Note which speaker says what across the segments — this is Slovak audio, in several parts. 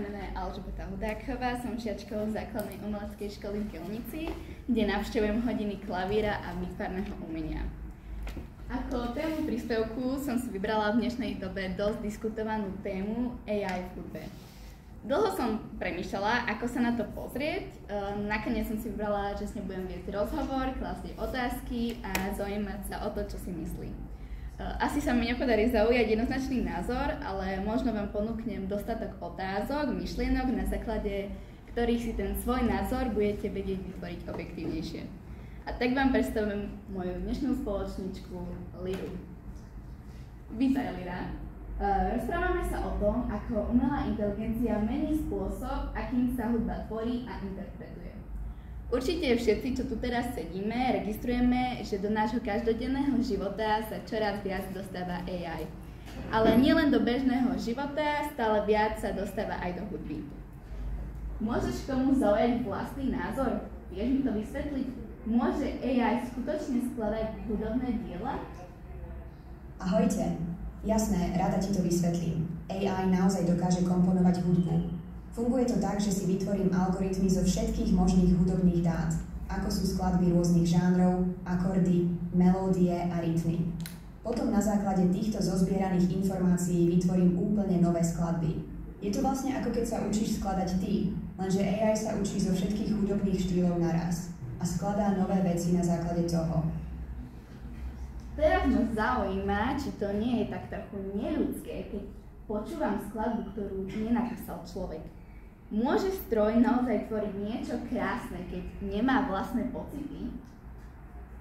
Speaker 1: meno je Alžbeta Hudáková, som žiačkou základnej umeleckej školy v Kielnici, kde navštevujem hodiny klavíra a výtvarného umenia. Ako tému príspevku som si vybrala v dnešnej dobe dosť diskutovanú tému AI v hudbe. Dlho som premýšľala, ako sa na to pozrieť. Nakoniec som si vybrala, že s ňou budem viesť rozhovor, klásť jej otázky a zaujímať sa o to, čo si myslí. Asi sa mi nepodarí zaujať jednoznačný názor, ale možno vám ponúknem dostatok otázok, myšlienok, na základe ktorých si ten svoj názor budete vedieť vytvoriť objektívnejšie. A tak vám predstavím moju dnešnú spoločničku Liru. Vítaj, Lira. Rozprávame sa o tom, ako umelá inteligencia mení spôsob, akým sa hudba tvorí a interpretuje. Určite všetci, čo tu teraz sedíme, registrujeme, že do nášho každodenného života sa čoraz viac dostáva AI. Ale nielen do bežného života, stále viac sa dostáva aj do hudby. Môžeš k tomu zaujať vlastný názor? Vieš mi to vysvetliť? Môže AI skutočne skladať hudobné diela?
Speaker 2: Ahojte. Jasné, rada ti to vysvetlím. AI naozaj dokáže komponovať hudbu. Funguje to tak, že si vytvorím algoritmy zo všetkých možných hudobných dát, ako sú skladby rôznych žánrov, akordy, melódie a rytmy. Potom na základe týchto zozbieraných informácií vytvorím úplne nové skladby. Je to vlastne ako keď sa učíš skladať ty, lenže AI sa učí zo všetkých hudobných štýlov naraz a skladá nové veci na základe toho.
Speaker 1: Teraz ma zaujíma, či to nie je tak trochu neľudské, keď počúvam skladbu, ktorú nenapísal človek. Môže stroj naozaj tvoriť niečo krásne, keď nemá vlastné pocity?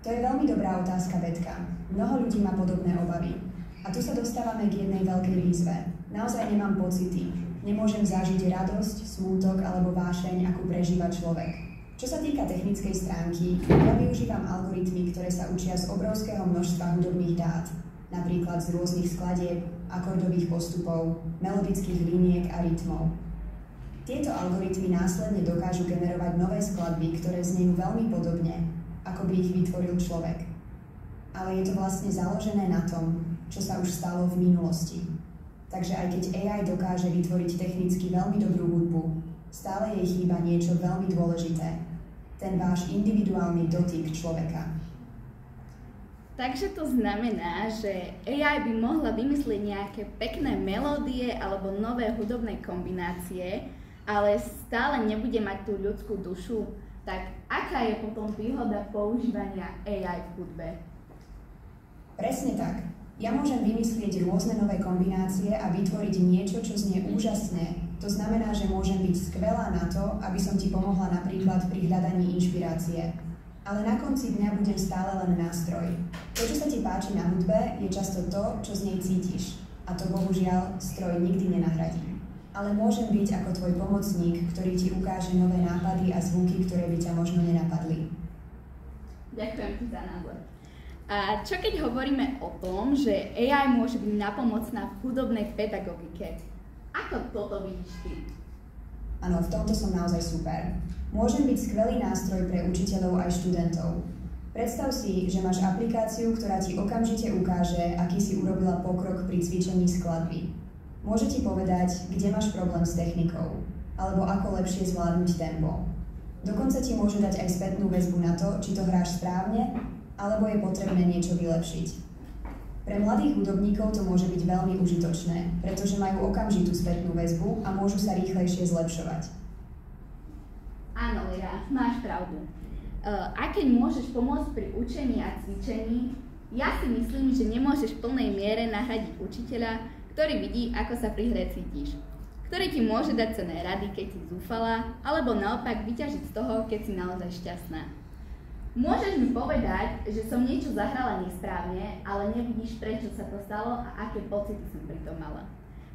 Speaker 2: To je veľmi dobrá otázka, Betka. Mnoho ľudí má podobné obavy. A tu sa dostávame k jednej veľkej výzve. Naozaj nemám pocity. Nemôžem zažiť radosť, smútok alebo vášeň, akú prežíva človek. Čo sa týka technickej stránky, ja využívam algoritmy, ktoré sa učia z obrovského množstva hudobných dát, napríklad z rôznych skladieb, akordových postupov, melodických liniek a rytmov. Tieto algoritmy následne dokážu generovať nové skladby, ktoré znejú veľmi podobne, ako by ich vytvoril človek. Ale je to vlastne založené na tom, čo sa už stalo v minulosti. Takže aj keď AI dokáže vytvoriť technicky veľmi dobrú hudbu, stále jej chýba niečo veľmi dôležité. Ten váš individuálny dotyk človeka.
Speaker 1: Takže to znamená, že AI by mohla vymyslieť nejaké pekné melódie alebo nové hudobné kombinácie, ale stále nebude mať tú ľudskú dušu. Tak aká je potom výhoda používania AI v hudbe?
Speaker 2: Presne tak. Ja môžem vymyslieť rôzne nové kombinácie a vytvoriť niečo, čo znie úžasne. To znamená, že môžem byť skvelá na to, aby som ti pomohla napríklad pri hľadaní inšpirácie. Ale na konci dňa budem stále len nástroj. To, čo sa ti páči na hudbe, je často to, čo z nej cítiš. A to bohužiaľ stroj nikdy nenahradí. Ale môžem byť ako tvoj pomocník, ktorý ti ukáže nové nápady a zvuky, ktoré by ťa možno nenapadli.
Speaker 1: Ďakujem ti za názor. A čo keď hovoríme o tom, že AI môže byť napomocná v hudobnej pedagogike? Ako toto vidíš ty?
Speaker 2: Áno, v tomto som naozaj super. Môžem byť skvelý nástroj pre učiteľov aj študentov. Predstav si, že máš aplikáciu, ktorá ti okamžite ukáže, aký si urobila pokrok pri cvičení skladby. Môže ti povedať, kde máš problém s technikou, alebo ako lepšie zvládnuť tempo. Dokonca ti môže dať aj spätnú väzbu na to, či to hráš správne, alebo je potrebné niečo vylepšiť. Pre mladých hudobníkov to môže byť veľmi užitočné, pretože majú okamžitú spätnú väzbu a môžu sa rýchlejšie zlepšovať.
Speaker 1: Áno, Lira, máš pravdu. A keď môžeš pomôcť pri učení a cvičení, ja si myslím, že nemôžeš v plnej miere nahradiť učiteľa, ktorý vidí, ako sa pri hre cítiš, ktorý ti môže dať cenné rady, keď si zúfala, alebo naopak vyťažiť z toho, keď si naozaj šťastná. Môžeš mi povedať, že som niečo zahrala nesprávne, ale nevidíš, prečo sa to stalo a aké pocity som pri tom mala.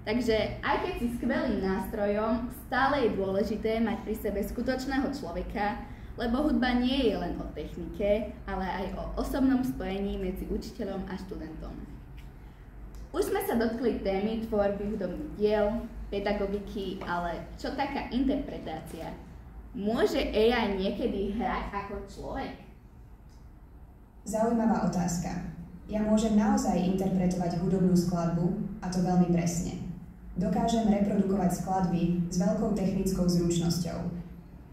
Speaker 1: Takže aj keď si skvelým nástrojom, stále je dôležité mať pri sebe skutočného človeka, lebo hudba nie je len o technike, ale aj o osobnom spojení medzi učiteľom a študentom. Už sme sa dotkli témy tvorby hudobných diel, pedagogiky, ale čo taká interpretácia? Môže AI niekedy hrať ako človek?
Speaker 2: Zaujímavá otázka. Ja môžem naozaj interpretovať hudobnú skladbu, a to veľmi presne. Dokážem reprodukovať skladby s veľkou technickou zručnosťou.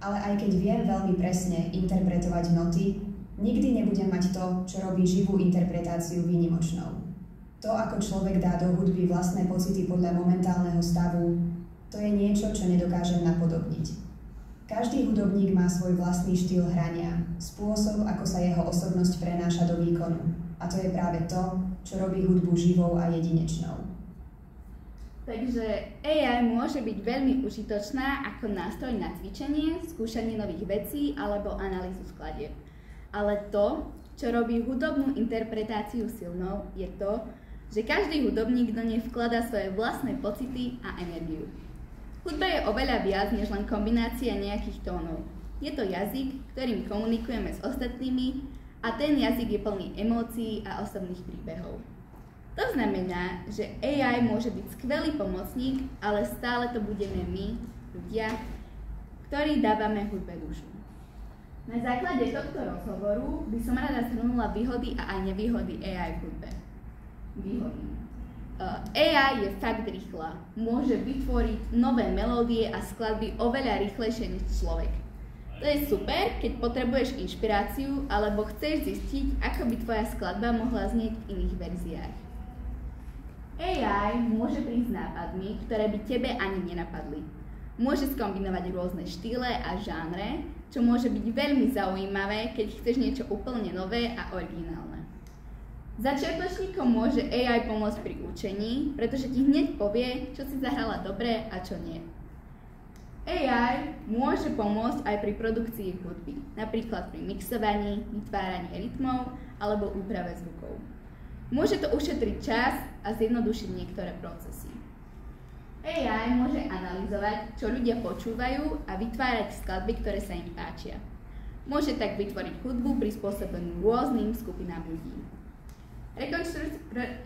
Speaker 2: Ale aj keď viem veľmi presne interpretovať noty, nikdy nebudem mať to, čo robí živú interpretáciu výnimočnou. To, ako človek dá do hudby vlastné pocity podľa momentálneho stavu, to je niečo, čo nedokážem napodobniť. Každý hudobník má svoj vlastný štýl hrania, spôsob, ako sa jeho osobnosť prenáša do výkonu. A to je práve to, čo robí hudbu živou a jedinečnou.
Speaker 1: Takže AI môže byť veľmi užitočná ako nástroj na cvičenie, skúšanie nových vecí alebo analýzu skladieb. Ale to, čo robí hudobnú interpretáciu silnou, je to, že každý hudobník do nej vkladá svoje vlastné pocity a energiu. Hudba je oveľa viac než len kombinácia nejakých tónov. Je to jazyk, ktorým komunikujeme s ostatnými a ten jazyk je plný emócií a osobných príbehov. To znamená, že AI môže byť skvelý pomocník, ale stále to budeme my, ľudia, ktorí dávame hudbe dušu. Na základe tohto rozhovoru by som rada zhrnula výhody a aj nevýhody AI v hudbe. Výhody. AI je fakt rýchla. Môže vytvoriť nové melódie a skladby oveľa rýchlejšie než človek. To je super, keď potrebuješ inšpiráciu alebo chceš zistiť, ako by tvoja skladba mohla znieť v iných verziách. AI môže prísť s nápadmi, ktoré by tebe ani nenapadli. Môže skombinovať rôzne štýle a žánre, čo môže byť veľmi zaujímavé, keď chceš niečo úplne nové a originálne. Začiatočníkom môže AI pomôcť pri učení, pretože ti hneď povie, čo si zahrala dobre a čo nie. AI môže pomôcť aj pri produkcii hudby, napríklad pri mixovaní, vytváraní rytmov alebo úprave zvukov. Môže to ušetriť čas a zjednodušiť niektoré procesy. AI môže analyzovať, čo ľudia počúvajú a vytvárať skladby, ktoré sa im páčia. Môže tak vytvoriť hudbu prispôsobenú rôznym skupinám ľudí.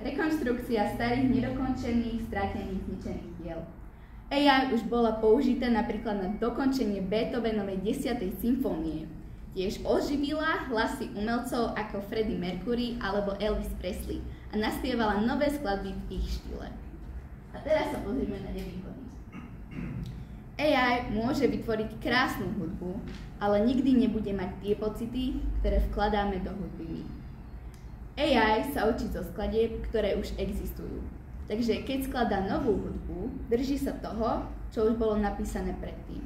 Speaker 1: Rekonštrukcia starých, nedokončených, stratených, zničených diel. AI už bola použitá napríklad na dokončenie Beethovenovej 10. symfónie. Tiež oživila hlasy umelcov ako Freddie Mercury alebo Elvis Presley a naspievala nové skladby v ich štýle. A teraz sa pozrieme na nevýhody. AI môže vytvoriť krásnu hudbu, ale nikdy nebude mať tie pocity, ktoré vkladáme do hudby my. AI sa učí zo skladieb, ktoré už existujú. Takže keď skladá novú hudbu, drží sa toho, čo už bolo napísané predtým.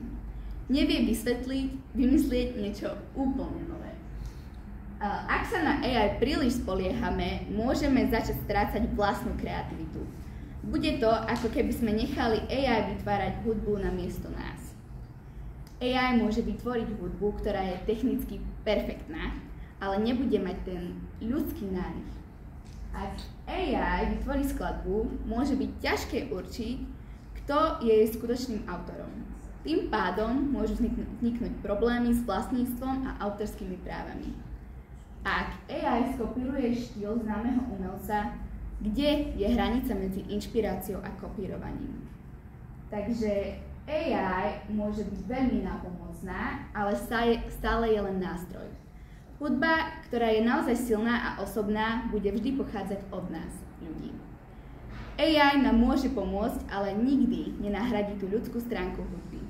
Speaker 1: Nevie vymyslieť niečo úplne nové. Ak sa na AI príliš spoliehame, môžeme začať strácať vlastnú kreativitu. Bude to, ako keby sme nechali AI vytvárať hudbu namiesto nás. AI môže vytvoriť hudbu, ktorá je technicky perfektná, ale nebude mať ten ľudský nádych. Ak AI vytvorí skladbu, môže byť ťažké určiť, kto je jej skutočným autorom. Tým pádom môžu vzniknúť problémy s vlastníctvom a autorskými právami. Ak AI skopíruje štýl známeho umelca, kde je hranica medzi inšpiráciou a kopírovaním? Takže AI môže byť veľmi nápomocná, ale stále je len nástroj. Hudba, ktorá je naozaj silná a osobná, bude vždy pochádzať od nás, ľudí. AI nám môže pomôcť, ale nikdy nenahradí tú ľudskú stránku hudby.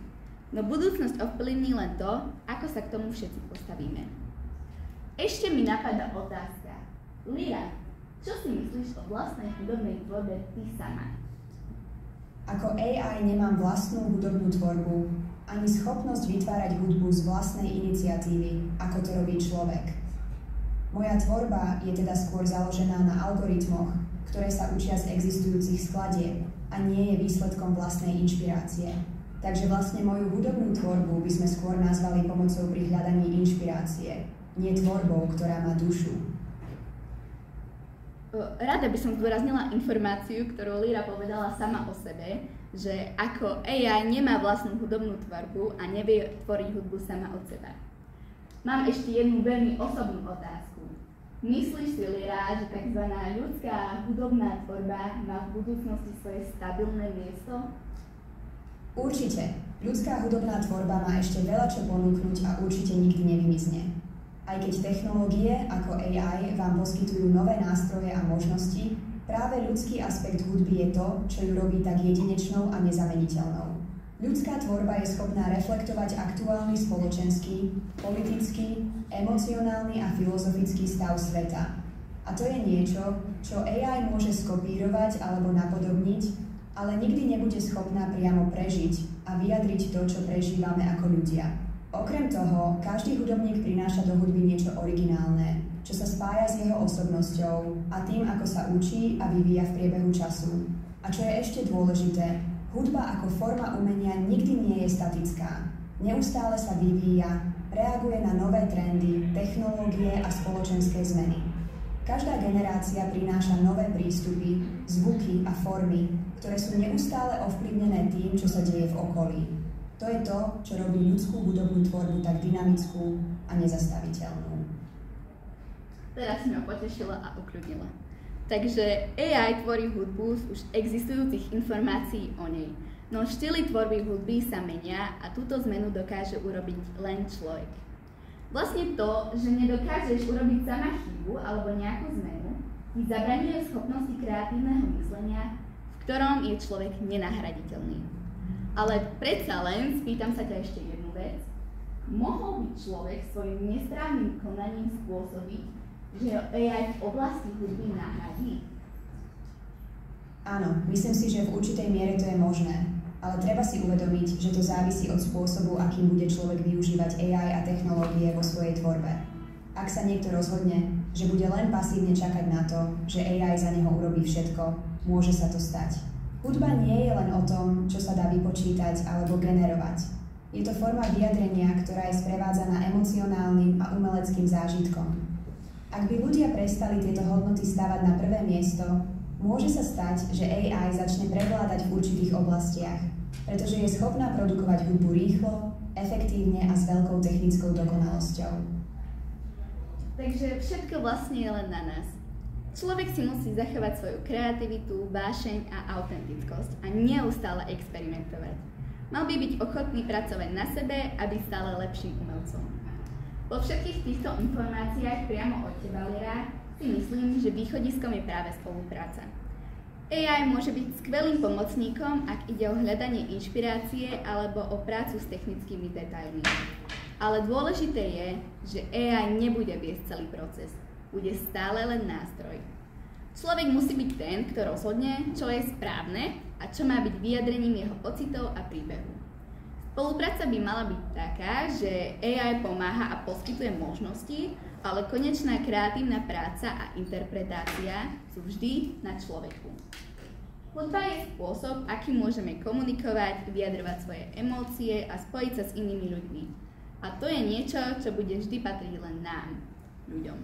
Speaker 1: No budúcnosť ovplyvní len to, ako sa k tomu všetci postavíme. Ešte mi napadá otázka. Lyra, čo si myslíš o vlastnej hudobnej tvorbe ty sama?
Speaker 2: Ako AI nemám vlastnú hudobnú tvorbu, ani schopnosť vytvárať hudbu z vlastnej iniciatívy, ako to robí človek. Moja tvorba je teda skôr založená na algoritmoch, ktoré sa učia z existujúcich skladieb a nie je výsledkom vlastnej inšpirácie. Takže vlastne moju hudobnú tvorbu by sme skôr nazvali pomocou pri hľadaní inšpirácie, nie tvorbou, ktorá má dušu.
Speaker 1: Rada by som zdôraznila informáciu, ktorú Lyra povedala sama o sebe, že ako AI nemá vlastnú hudobnú tvorbu a nevie tvoriť hudbu sama od seba. Mám ešte jednu veľmi osobnú otázku. Myslíš si, Lyra, že tzv. Ľudská hudobná tvorba má v budúcnosti svoje stabilné miesto?
Speaker 2: Určite. Ľudská hudobná tvorba má ešte veľa čo ponúknuť a určite nikdy nevymizne. Aj keď technológie ako AI vám poskytujú nové nástroje a možnosti, Práve ľudský aspekt hudby je to, čo ju robí tak jedinečnou a nezameniteľnou. Ľudská tvorba je schopná reflektovať aktuálny spoločenský, politický, emocionálny a filozofický stav sveta. A to je niečo, čo AI môže skopírovať alebo napodobniť, ale nikdy nebude schopná priamo prežiť a vyjadriť to, čo prežívame ako ľudia. Okrem toho, každý hudobník prináša do hudby niečo originálne, čo sa spája s jeho osobnosťou a tým, ako sa učí a vyvíja v priebehu času. A čo je ešte dôležité, hudba ako forma umenia nikdy nie je statická. Neustále sa vyvíja, reaguje na nové trendy, technológie a spoločenské zmeny. Každá generácia prináša nové prístupy, zvuky a formy, ktoré sú neustále ovplyvnené tým, čo sa deje v okolí. To je to, čo robí ľudskú hudobnú tvorbu tak dynamickú a nezastaviteľnú.
Speaker 1: Teraz si ma potešila a ukľudnila. Takže AI tvorí hudbu z už existujúcich informácií o nej. No štýly tvorby hudby sa menia a túto zmenu dokáže urobiť len človek. Vlastne to, že nedokážeš urobiť sama chybu alebo nejakú zmenu, ti zabraňuje schopnosti kreatívneho myslenia, v ktorom je človek nenahraditeľný. Ale predsa len, spýtam sa ťa ešte jednu vec, mohol by človek svojim nesprávnym konaním spôsobiť, že AI v oblasti hudby nahradí?
Speaker 2: Áno, myslím si, že v určitej miere to je možné, ale treba si uvedomiť, že to závisí od spôsobu, akým bude človek využívať AI a technológie vo svojej tvorbe. Ak sa niekto rozhodne, že bude len pasívne čakať na to, že AI za neho urobí všetko, môže sa to stať. Hudba nie je len o tom, čo sa dá vypočítať alebo generovať. Je to forma vyjadrenia, ktorá je sprevádzaná emocionálnym a umeleckým zážitkom. Ak by ľudia prestali tieto hodnoty stavať na prvé miesto, môže sa stať, že AI začne prevládať v určitých oblastiach, pretože je schopná produkovať hudbu rýchlo, efektívne a s veľkou technickou dokonalosťou.
Speaker 1: Takže všetko vlastne je len na nás. Človek si musí zachovať svoju kreativitu, vášeň a autentickosť a neustále experimentovať. Mal by byť ochotný pracovať na sebe a byť stále lepším umelcom. Po všetkých týchto informáciách priamo od teba, Lera, si myslím, že východiskom je práve spolupráca. AI môže byť skvelým pomocníkom, ak ide o hľadanie inšpirácie alebo o prácu s technickými detailmi. Ale dôležité je, že AI nebude viesť celý proces. Bude stále len nástroj. Človek musí byť ten, kto rozhodne, čo je správne a čo má byť vyjadrením jeho pocitov a príbehu. Spolupráca by mala byť taká, že AI pomáha a poskytuje možnosti, ale konečná kreatívna práca a interpretácia sú vždy na človeku. Hudba je spôsob, akým môžeme komunikovať, vyjadrovať svoje emócie a spojiť sa s inými ľuďmi. A to je niečo, čo bude vždy patriť len nám, ľuďom.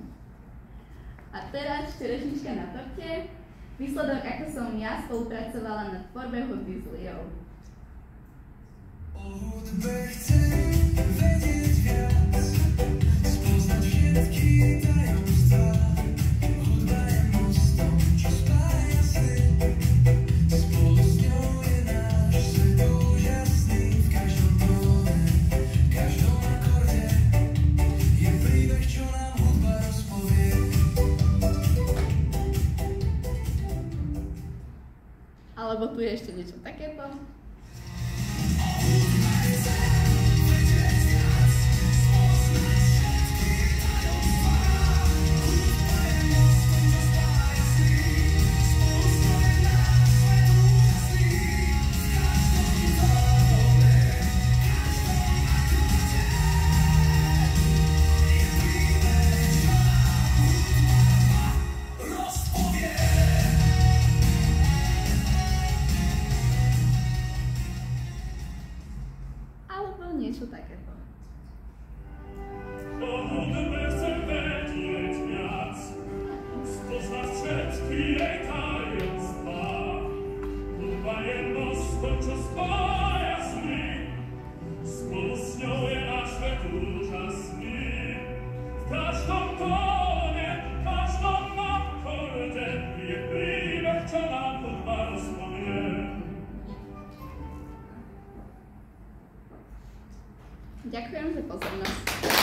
Speaker 1: A teraz čerešnička na torte, výsledok, ako som ja spolupracovala na tvorbe hudby s Lierou.
Speaker 3: O hudbe chcę wiedzieć wiac, spoznać všetky tajomstvá. Hudba je mostom, čo spája sny. Spolu s ňou je náš svet úžasný. V každom tóne, v každom akorde je príbeh, čo nám hudba rozpovie.
Speaker 1: Alebo tu je ešte niečo takéto. Niečo takéto.
Speaker 4: O hudbe chcę wiedzieć wiac, spoznać všetky jej tajemstvá. Hudba je mostom, čo spája sny. Spolu s ňou je náš svet úžasný. V každom tóne, v každom akorde je príbeh, čo nám hudba rozpovie.
Speaker 1: Ďakujem za pozornosť.